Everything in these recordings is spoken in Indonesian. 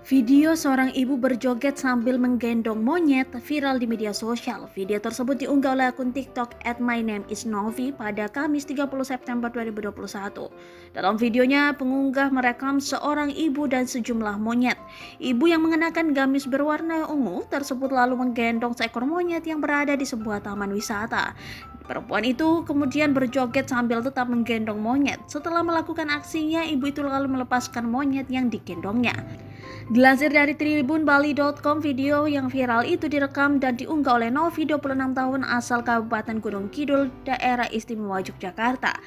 Video seorang ibu berjoget sambil menggendong monyet viral di media sosial. Video tersebut diunggah oleh akun TikTok @mynameisnovi pada Kamis 30 September 2021. Dalam videonya, pengunggah merekam seorang ibu dan sejumlah monyet. Ibu yang mengenakan gamis berwarna ungu tersebut lalu menggendong seekor monyet yang berada di sebuah taman wisata. Perempuan itu kemudian berjoget sambil tetap menggendong monyet. Setelah melakukan aksinya, ibu itu lalu melepaskan monyet yang digendongnya. Dilansir dari tribunbali.com, video yang viral itu direkam dan diunggah oleh Novi, 26 tahun, asal Kabupaten Gunung Kidul, Daerah Istimewa Yogyakarta.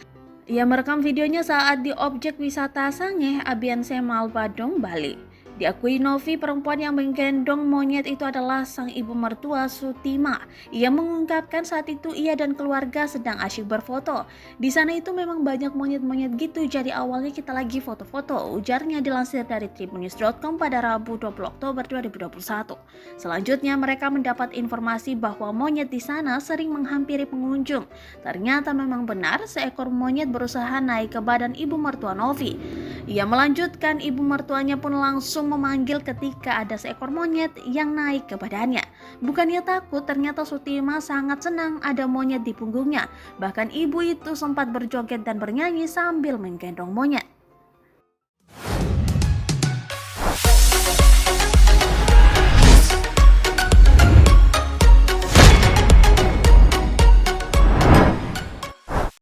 Ia merekam videonya saat di objek wisata Sangeh, Abian Semal, Badung, Bali. Diakui Novi, perempuan yang menggendong monyet itu adalah sang ibu mertua Sutima. Ia mengungkapkan saat itu ia dan keluarga sedang asyik berfoto. Di sana itu memang banyak monyet-monyet gitu, jadi awalnya kita lagi foto-foto, ujarnya dilansir dari tribunnews.com pada Rabu 20 Oktober 2021. Selanjutnya mereka mendapat informasi bahwa monyet di sana sering menghampiri pengunjung. Ternyata memang benar seekor monyet berusaha naik ke badan ibu mertua Novi. Ia melanjutkan, ibu mertuanya pun langsung memanggil ketika ada seekor monyet yang naik ke badannya. Bukannya takut, ternyata Sutima sangat senang ada monyet di punggungnya. Bahkan ibu itu sempat berjoget dan bernyanyi sambil menggendong monyet.